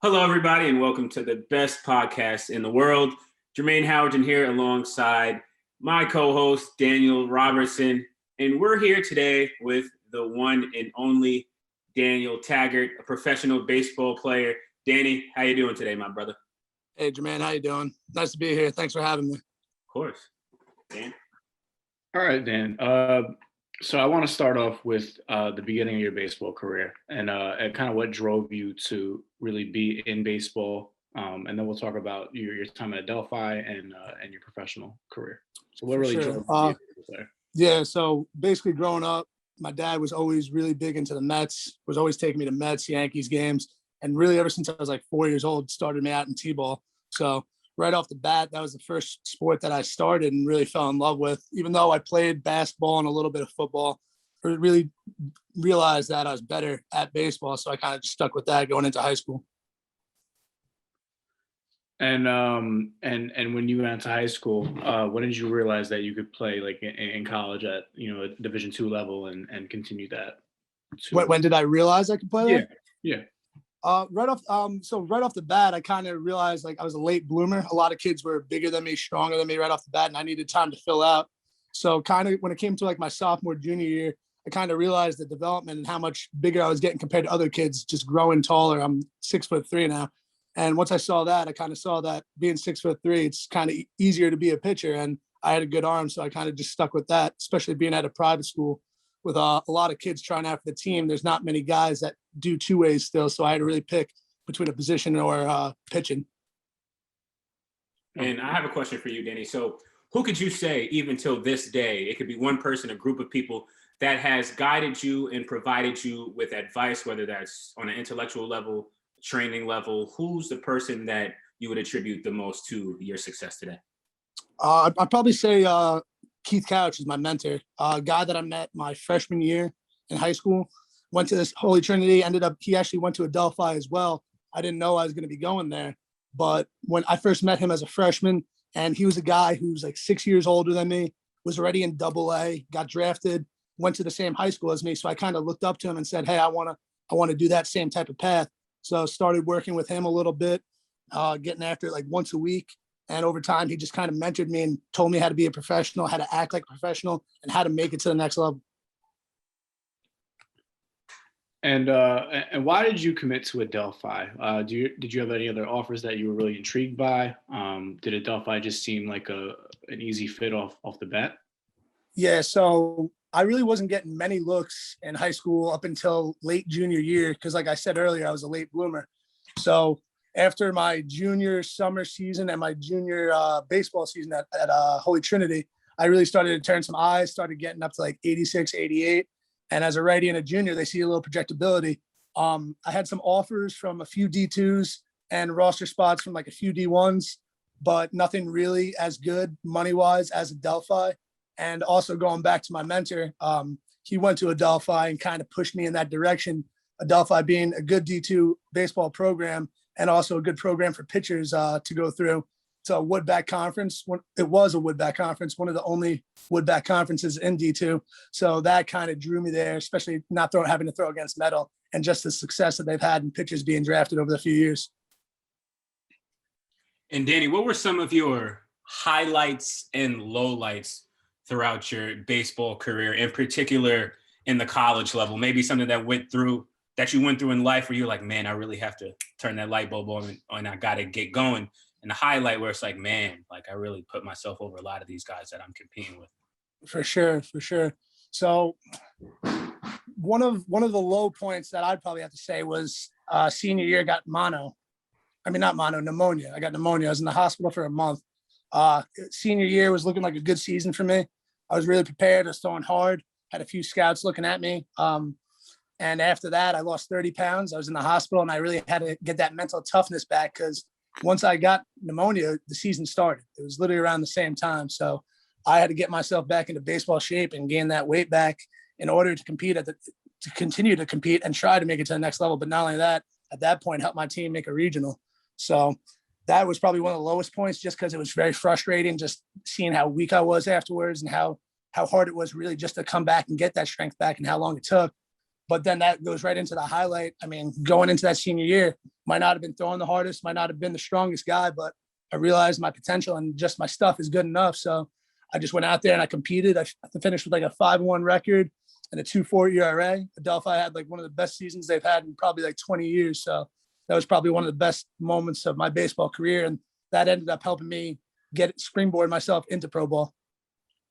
Hello, everybody, and welcome to the best podcast in the world. Jermanie Howerton here alongside my co-host, Daniel Robertson. And we're here today with the one and only Daniel Taggart, a professional baseball player. Danny, how you doing today, my brother? Hey, Jermaine, how you doing? Nice to be here. Thanks for having me. Of course. Dan? All right, Dan. So I want to start off with the beginning of your baseball career and kind of what drove you to really be in baseball. And then we'll talk about your time at Adelphi and your professional career. So what really drove you there? Yeah, so basically growing up, my dad was always really big into the Mets, was always taking me to Mets, Yankees games. And really ever since I was like 4 years old, started me out in T-ball. So right off the bat, that was the first sport that I started and really fell in love with. Even though I played basketball and a little bit of football, I really realized that I was better at baseball. So I kind of just stuck with that going into high school. And when you went to high school, when did you realize that you could play like in college at a Division II level and continue that? When did I realize I could play there? Yeah. Right off the bat, I kind of realized like I was a late bloomer. A lot of kids were bigger than me, stronger than me right off the bat, and I needed time to fill out. So kind of when it came to like my sophomore, junior year, I kind of realized the development and how much bigger I was getting compared to other kids, just growing taller. I'm 6'3" now. And once I saw that, I kind of saw that being 6'3", it's kind of easier to be a pitcher. And I had a good arm, so I kind of just stuck with that, especially being at a private school with a lot of kids trying out for the team. There's not many guys that do two ways still. So I had to really pick between a position or pitching. And I have a question for you, Danny. So who could you say, even till this day, it could be one person, a group of people that has guided you and provided you with advice, whether that's on an intellectual level, training level, who's the person that you would attribute the most to your success today? I'd probably say Keith Couch is my mentor, a guy that I met my freshman year in high school, went to this Holy Trinity, he actually went to Adelphi as well. I didn't know I was going to be going there, but when I first met him as a freshman, and he was a guy who's like 6 years older than me, was already in AA, got drafted, went to the same high school as me. So I kind of looked up to him and said, hey, I want to do that same type of path. So started working with him a little bit, getting after it like once a week. And over time, he just kind of mentored me and told me how to be a professional, how to act like a professional, and how to make it to the next level. And why did you commit to Adelphi? Did you have any other offers that you were really intrigued by? Did Adelphi just seem like an easy fit off the bat? Yeah, so I really wasn't getting many looks in high school up until late junior year because, like I said earlier, I was a late bloomer. So after my junior summer season and my junior baseball season at Holy Trinity, I really started to turn some eyes, started getting up to like 86, 88. And as a righty and a junior, they see a little projectability. I had some offers from a few D2s and roster spots from like a few D1s, but nothing really as good money-wise as Adelphi. And also going back to my mentor, he went to Adelphi and kind of pushed me in that direction. Adelphi being a good D2 baseball program and also a good program for pitchers to go through. It's a Woodback conference. It was a Woodback conference, one of the only Woodback conferences in D2. So that kind of drew me there, especially not having to throw against metal and just the success that they've had in pitchers being drafted over the few years. And Danny, what were some of your highlights and lowlights throughout your baseball career, in particular in the college level? Maybe something that you went through in life where you're like, man, I really have to turn that light bulb on and I got to get going. And the highlight where it's like, man, like I really put myself over a lot of these guys that I'm competing with. For sure. So one of the low points that I'd probably have to say was senior year got pneumonia. I got pneumonia. I was in the hospital for a month. Senior year was looking like a good season for me. I was really prepared. I was throwing hard. Had a few scouts looking at me. And after that, I lost 30 pounds. I was in the hospital, and I really had to get that mental toughness back because once I got pneumonia, the season started. It was literally around the same time. So I had to get myself back into baseball shape and gain that weight back in order to continue to compete and try to make it to the next level. But not only that, at that point, help my team make a regional. So that was probably one of the lowest points just because it was very frustrating just seeing how weak I was afterwards and how hard it was really just to come back and get that strength back and how long it took. But then that goes right into the highlight. I mean, going into that senior year, might not have been throwing the hardest, might not have been the strongest guy, but I realized my potential and just my stuff is good enough. So I just went out there and I competed. I finished with like a 5-1 record and a 2.4 ERA. Adelphi had like one of the best seasons they've had in probably like 20 years. So that was probably one of the best moments of my baseball career. And that ended up helping me springboard myself into pro ball.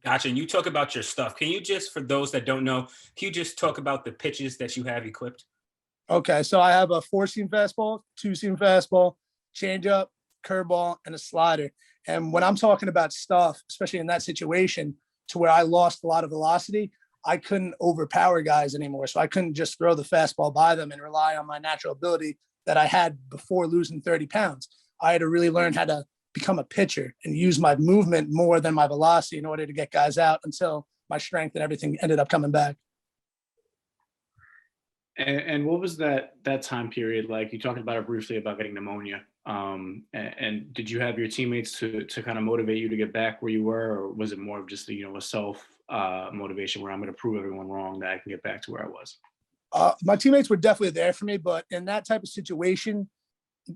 Gotcha. And you talk about your stuff. Can you just, for those that don't know, can you just talk about the pitches that you have equipped? Okay, so I have a 4-seam fastball, 2-seam fastball, changeup, curveball, and a slider. And when I'm talking about stuff, especially in that situation to where I lost a lot of velocity, I couldn't overpower guys anymore. So I couldn't just throw the fastball by them and rely on my natural ability that I had before losing 30 pounds. I had to really learn how to become a pitcher and use my movement more than my velocity in order to get guys out until my strength and everything ended up coming back. And what was that time period like? You talked about it briefly about getting pneumonia. And did you have your teammates to kind of motivate you to get back where you were, or was it more of just a self motivation where I'm going to prove everyone wrong that I can get back to where I was? My teammates were definitely there for me, but in that type of situation,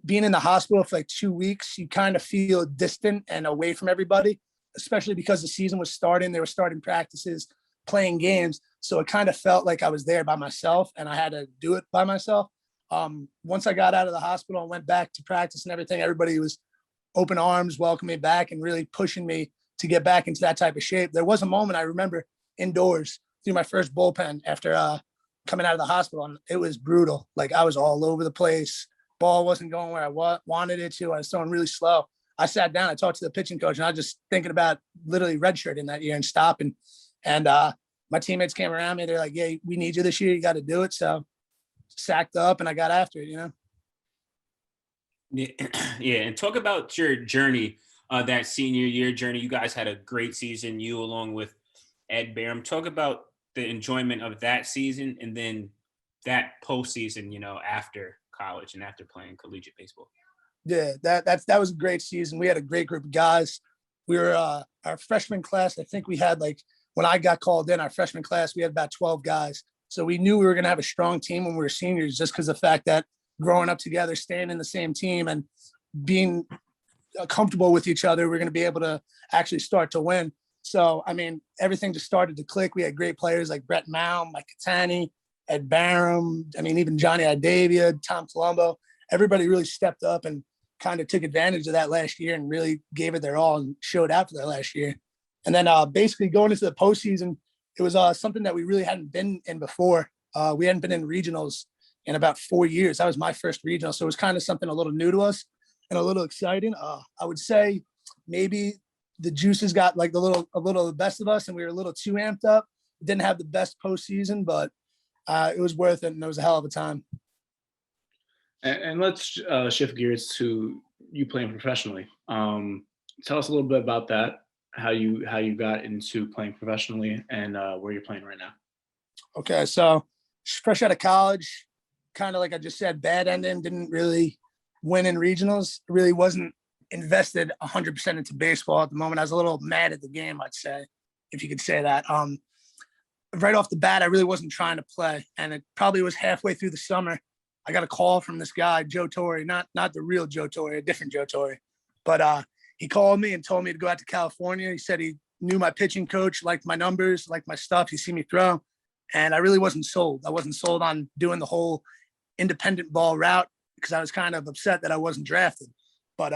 being in the hospital for like 2 weeks, you kind of feel distant and away from everybody, especially because the season was starting. They were starting practices, playing games. So it kind of felt like I was there by myself and I had to do it by myself. Once I got out of the hospital and went back to practice and everything, everybody was open arms, welcoming me back and really pushing me to get back into that type of shape. There was a moment I remember indoors through my first bullpen after coming out of the hospital, and it was brutal. Like I was all over the place. Ball wasn't going where I wanted it to. I was throwing really slow. I sat down, I talked to the pitching coach, and I was just thinking about literally redshirting that year and stopping. And my teammates came around me. They're like, "Yeah, we need you this year. You got to do it." So sacked up and I got after it, Yeah. And talk about your journey, that senior year journey. You guys had a great season, you along with Ed Barham. Talk about the enjoyment of that season and then that postseason, after college and after playing collegiate baseball. Yeah, that was a great season. We had a great group of guys. We were our freshman class. I think we had when I got called in, our freshman class, we had about 12 guys. So we knew we were going to have a strong team when we were seniors, just because of the fact that growing up together, staying in the same team and being comfortable with each other, we're going to be able to actually start to win. So, I mean, everything just started to click. We had great players like Brett Maum, Mike Catani, Ed Barham. I mean, even Johnny Idavia, Tom Colombo. Everybody really stepped up and kind of took advantage of that last year and really gave it their all and showed out for that last year. And then basically going into the postseason, it was something that we really hadn't been in before. We hadn't been in regionals in about 4 years. That was my first regional. So it was kind of something a little new to us and a little exciting. I would say maybe the juices got a little of the best of us and we were a little too amped up. Didn't have the best postseason, but it was worth it and it was a hell of a time. And let's shift gears to you playing professionally. Tell us a little bit about that, how you got into playing professionally and where you're playing right now. Okay, so fresh out of college, kind of like I just said, bad ending, didn't really win in regionals, really wasn't invested 100% into baseball at the moment. I was a little mad at the game, I'd say, if you could say that. Right off the bat, I really wasn't trying to play, and it probably was halfway through the summer. I got a call from this guy, Joe Torre, not the real Joe Torre, a different Joe Torre. But he called me and told me to go out to California. He said he knew my pitching coach, liked my numbers, liked my stuff. He seen me throw. And I really wasn't sold. I wasn't sold on doing the whole independent ball route because I was kind of upset that I wasn't drafted. But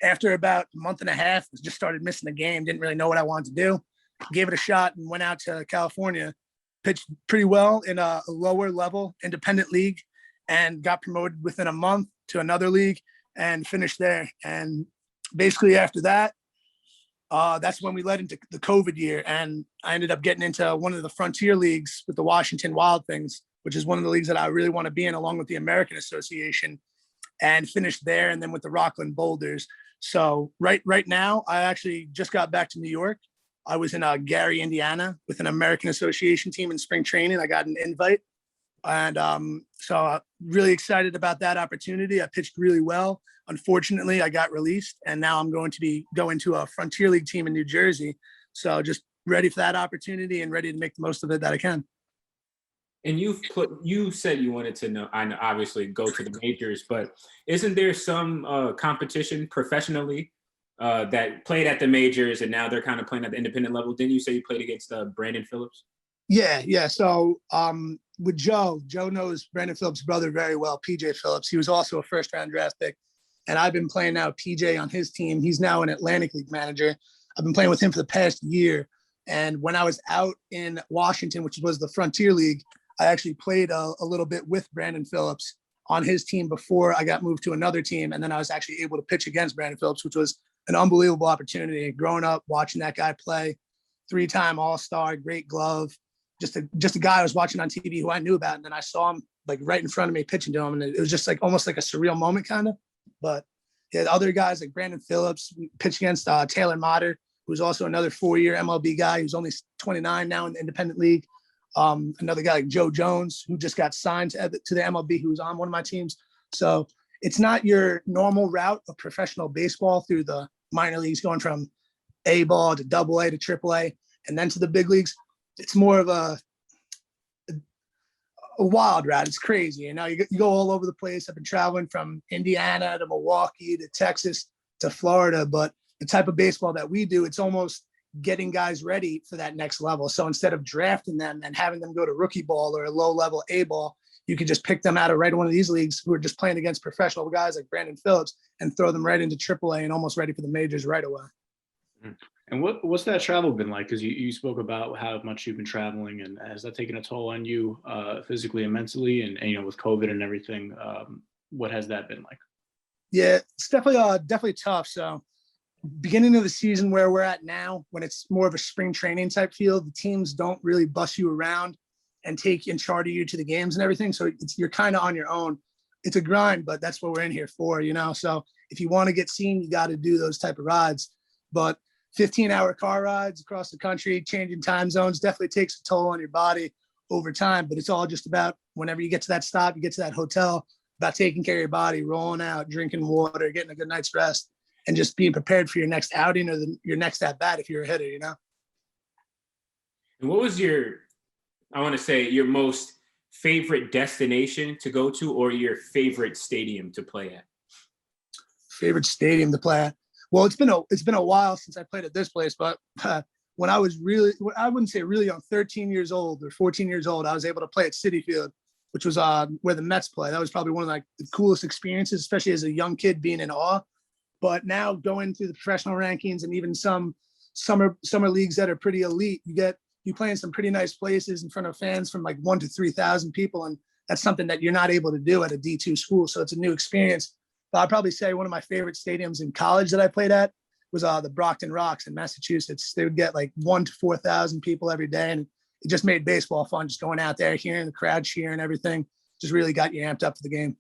after about a month and a half, I just started missing the game, didn't really know what I wanted to do. Gave it a shot and went out to California, pitched pretty well in a lower level independent league and got promoted within a month to another league and finished there. And basically after that, that's when we led into the COVID year. And I ended up getting into one of the frontier leagues with the Washington Wild Things, which is one of the leagues that I really want to be in, along with the American Association, and finished there. And then with the Rockland Boulders. So right now, I actually just got back to New York. I was in Gary, Indiana with an American Association team in spring training. I got an invite. And so really excited about that opportunity. I pitched really well. Unfortunately, I got released, and now I'm going to be going to a Frontier League team in New Jersey. So just ready for that opportunity and ready to make the most of it that I can. And you said you wanted to know, I know, obviously go to the majors, but isn't there some competition professionally that played at the majors and now they're kind of playing at the independent level? Didn't you say you played against Brandon Phillips? Yeah. So with Joe knows Brandon Phillips' brother very well, PJ Phillips. He was also a first-round draft pick. And I've been playing now PJ on his team. He's now an Atlantic League manager. I've been playing with him for the past year. And when I was out in Washington, which was the Frontier League, I actually played a little bit with Brandon Phillips on his team before I got moved to another team. And then I was actually able to pitch against Brandon Phillips, which was an unbelievable opportunity. Growing up, watching that guy play, 3-time All-Star, great glove, just a guy I was watching on TV who I knew about. And then I saw him like right in front of me pitching to him. And it was just like almost like a surreal moment kind of. But yeah, other guys like Brandon Phillips, pitched against Taylor Motter, who's also another 4-year MLB guy who's only 29 now in the independent league. Another guy like Joe Jones, who just got signed to the MLB, who's on one of my teams. So it's not your normal route of professional baseball through the minor leagues, going from A ball to AA to AAA, and then to the big leagues. It's more of a wild route. It's crazy. You know, you go all over the place. I've been traveling from Indiana to Milwaukee to Texas to Florida, but the type of baseball that we do, it's almost getting guys ready for that next level. So instead of drafting them and having them go to rookie ball or a low level A ball, you could just pick them out of right one of these leagues who are just playing against professional guys like Brandon Phillips and throw them right into AAA and almost ready for the majors right away. And what's that travel been like? Because you spoke about how much you've been traveling, and has that taken a toll on you physically and mentally? And you know, with COVID and everything, what has that been like? Yeah, it's definitely tough. So beginning of the season where we're at now, when it's more of a spring training type field, the teams don't really bus you around and take and charter you to the games and everything. So you're kind of on your own. It's a grind, but that's what we're in here for, you know? So if you want to get seen, you got to do those type of rides. But 15-hour car rides across the country, changing time zones, definitely takes a toll on your body over time. But it's all just about whenever you get to that stop, you get to that hotel, about taking care of your body, rolling out, drinking water, getting a good night's rest, and just being prepared for your next outing or your next at bat if you're a hitter, you know? And what was your most favorite destination to go to, or your favorite stadium to play at? Favorite stadium to play at? Well, it's been a while since I played at this place, but when I was I wouldn't say really young, 13 years old or 14 years old, I was able to play at Citi Field, which was where the Mets play. That was probably one of like the coolest experiences, especially as a young kid being in awe. But now going through the professional rankings and even some summer leagues that are pretty elite, you play in some pretty nice places in front of fans from like 1,000 to 3,000 people, and that's something that you're not able to do at a D2 school. So it's a new experience. But I'd probably say one of my favorite stadiums in college that I played at was the Brockton Rocks in Massachusetts. They would get like 1,000 to 4,000 people every day, and it just made baseball fun. Just going out there, hearing the crowd cheer and everything, just really got you amped up for the game.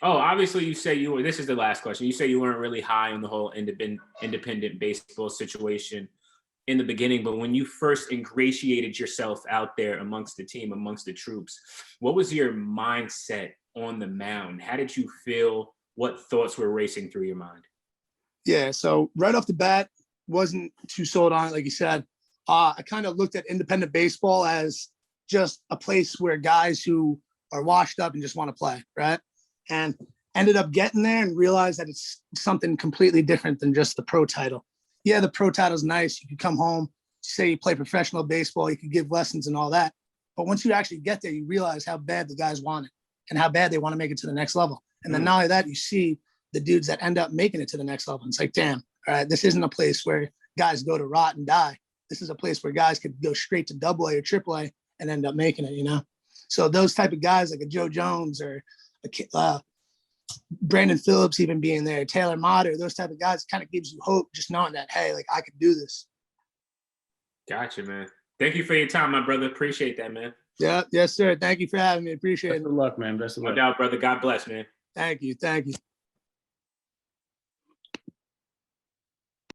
Oh, obviously you say this is the last question. You say you weren't really high on the whole independent baseball situation in the beginning, but when you first ingratiated yourself out there amongst the team, amongst the troops, what was your mindset on the mound? How did you feel? What thoughts were racing through your mind? Yeah, so right off the bat, wasn't too sold on it, like you said. I kind of looked at independent baseball as just a place where guys who are washed up and just want to play, right? And ended up getting there and realized that it's something completely different than just the pro title. Yeah, the pro title's nice. You could come home, say you play professional baseball, you could give lessons and all that. But once you actually get there, you realize how bad the guys want it and how bad they want to make it to the next level. And then not only that, you see the dudes that end up making it to the next level. It's like, damn, all right, this isn't a place where guys go to rot and die. This is a place where guys could go straight to AA or AAA and end up making it, you know? So those type of guys like a Joe Jones or Brandon Phillips even being there, Taylor Motter, those type of guys kind of gives you hope just knowing that, hey, like I could do this. Gotcha, man. Thank you for your time, my brother. Appreciate that, man. Yeah, yes, sir. Thank you for having me. Appreciate it. Best of luck, man. Best of luck. No doubt, brother. God bless, man. Thank you.